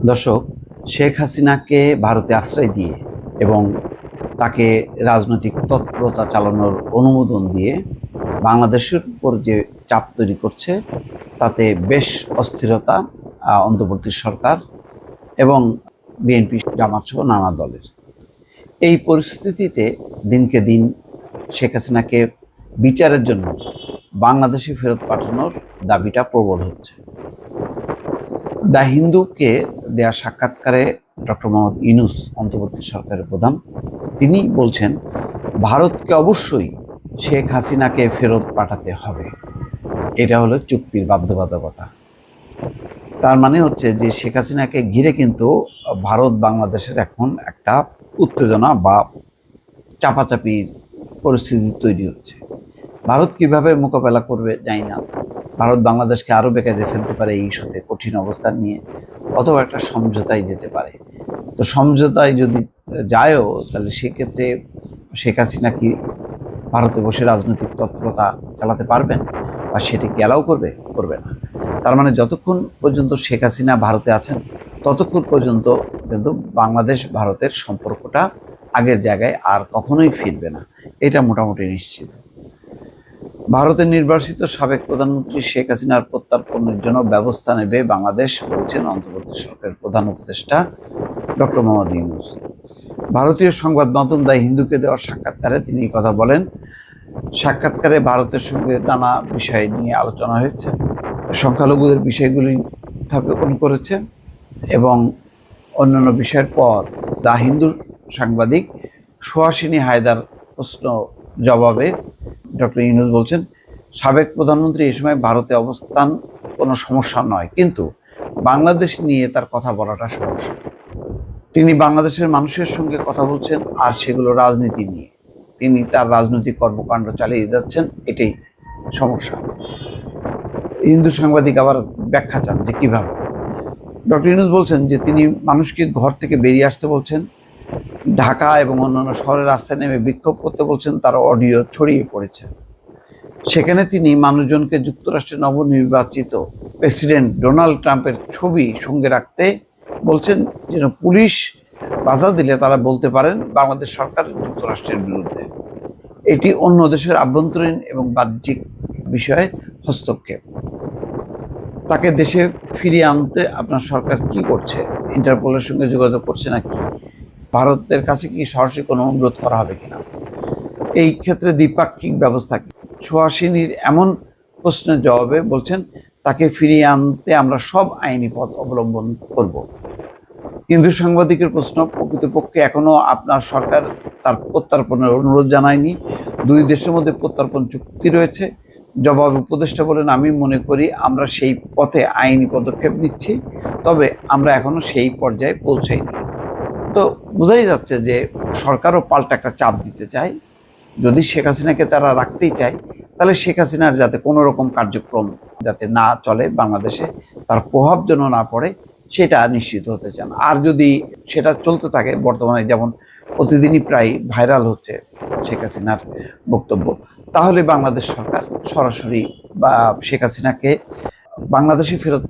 দর্শক, শেখ হাসিনাকে ভারতে আশ্রয় দিয়ে এবং তাকে রাজনৈতিক তৎপরতা চালানোর অনুমোদন দিয়ে বাংলাদেশের উপর যে চাপ তৈরি করছে, তাতে বেশ অস্থিরতা অন্তর্বর্তী সরকার এবং বিএনপি, জামাত সহ নানা দলের। এই পরিস্থিতিতে দিনকে দিন শেখ হাসিনাকে বিচারের জন্য বাংলাদেশে ফেরত পাঠানোর দাবিটা প্রবল হচ্ছে। দ্য হিন্দুকে দেয়া সাক্ষাৎকারে ডক্টর মোহাম্মদ ইউনূস, অন্তর্বর্তী সরকারের প্রধান, তিনি বলছেন ভারতকে অবশ্যই শেখ হাসিনাকে ফেরত পাঠাতে হবে। এটা হলো চুক্তির বাধ্যবাধকতা। তার মানে হচ্ছে যে শেখ হাসিনাকে ঘিরে কিন্তু ভারত বাংলাদেশের এখন একটা উত্তেজনা বা চাপাচাপির পরিস্থিতি তৈরি হচ্ছে। ভারত কিভাবে মোকাবেলা করবে জানি না। ভারত বাংলাদেশকে আরও বেকায়দায় ফেলতে পারে এই ইস্যুতে, কঠিন অবস্থান নিয়ে, অথবা একটা সমঝোতায় যেতে পারে। তো সমঝোতায় যদি যায়ও, তাহলে সেক্ষেত্রে শেখ হাসিনা কি ভারতে বসে রাজনৈতিক তৎপরতা চালাতে পারবেন, বা সেটি কি অ্যালাউ করবে? করবে না। তার মানে যতক্ষণ পর্যন্ত শেখ হাসিনা ভারতে আছেন, ততক্ষণ পর্যন্ত কিন্তু বাংলাদেশ ভারতের সম্পর্কটা আগের জায়গায় আর কখনোই ফিরবে না, এটা মোটামুটি নিশ্চিত। ভারতের নির্বাসিত সাবেক প্রধানমন্ত্রী শেখ হাসিনার প্রত্যার্পণের জন্য ব্যবস্থা নেবে বাংলাদেশ, বলছেন অন্তর্বর্তী সরকারের প্রধান উপদেষ্টা ডক্টর মোহাম্মদ ইউনূস। ভারতীয় সংবাদ মাধ্যম দ্য হিন্দুকে দেওয়া সাক্ষাৎকারে তিনি এই কথা বলেন। সাক্ষাৎকারে ভারতের সঙ্গে নানা বিষয় নিয়ে আলোচনা হয়েছে, সংখ্যালঘুদের বিষয়গুলি উত্থাপন করেছে, এবং অন্যান্য বিষয়ের পর দ্য হিন্দুর সাংবাদিক সুহাসিনী হায়দার প্রশ্ন জবাবে ডক্টর ইউনূস বলছেন, সাবেক প্রধানমন্ত্রী এই সময় ভারতে অবস্থান কোনো সমস্যা নয়, কিন্তু বাংলাদেশ নিয়ে তার কথা বলাটা সমস্যা। তিনি বাংলাদেশের মানুষের সঙ্গে কথা বলছেন, আর সেগুলো রাজনীতি নিয়ে। তিনি তার রাজনৈতিক কর্মকাণ্ড চালিয়ে যাচ্ছেন, এটাই সমস্যা। হিন্দু সাংবাদিক আবার ব্যাখ্যা চান যে কীভাবে। ডক্টর ইউনূস বলছেন যে তিনি মানুষকে ঘর থেকে বেরিয়ে আসতে বলছেন, ঢাকা এবং অন্যান্য শহরের রাস্তায় নেমে বিক্ষোভ করতে বলছেন, তার অডিও ছড়িয়ে পড়েছে। সেখানে তিনি মানুষজনকে যুক্তরাষ্ট্রের নবনির্বাচিত প্রেসিডেন্ট ডোনাল্ড ট্রাম্পের ছবি সঙ্গে রাখতে বলছেন, যেন পুলিশ বাধা দিলে তারা বলতে পারেন বাংলাদেশ সরকার যুক্তরাষ্ট্রের বিরুদ্ধে। এটি অন্য দেশের আভ্যন্তরীণ এবং বাহ্যিক বিষয়ে হস্তক্ষেপ। তাকে দেশে ফিরিয়ে আনতে আপনার সরকার কি করছে? ইন্টারপোলের সঙ্গে যোগাযোগ করছে নাকি? ভারতের কাছে কি সরাসরি কোনো অনুরোধ করা হবে কিনা? এই ক্ষেত্রে দ্বিপাক্ষিক ব্যবস্থা কি? সুহাসিনীর এমন প্রশ্নের জবাবে বলছেন, তাকে ফিরিয়ে আনতে আমরা সব আইনি পথ অবলম্বন করব। হিন্দু সাংবাদিকের প্রশ্ন, প্রকৃতপক্ষে এখনো আপনার সরকার তার প্রত্যার্পণের অনুরোধ জানায়নি। দুই দেশের মধ্যে প্রত্যার্পণ চুক্তি রয়েছে। জবাবে উপদেষ্টা বলেন, আমি মনে করি আমরা সেই পথে আইনি পদক্ষেপ নিচ্ছি, তবে আমরা এখনো সেই পর্যায়ে পৌঁছাইনি। তো বোঝাই যাচ্ছে যে সরকারও পাল্টা একটা চাপ দিতে চায়। যদি শেখ হাসিনাকে তারা রাখতেই চায়, তাহলে শেখ হাসিনার যাতে কোনো রকম কার্যক্রম যাতে না চলে বাংলাদেশে, তার প্রভাব যেন না পড়ে, সেটা নিশ্চিত হতে চান। আর যদি সেটা চলতে থাকে, বর্তমানে যেমন প্রতিদিনই প্রায় ভাইরাল হচ্ছে শেখ হাসিনার বক্তব্য, তাহলে বাংলাদেশ সরকার সরাসরি বা শেখ হাসিনাকে বাংলাদেশে ফেরত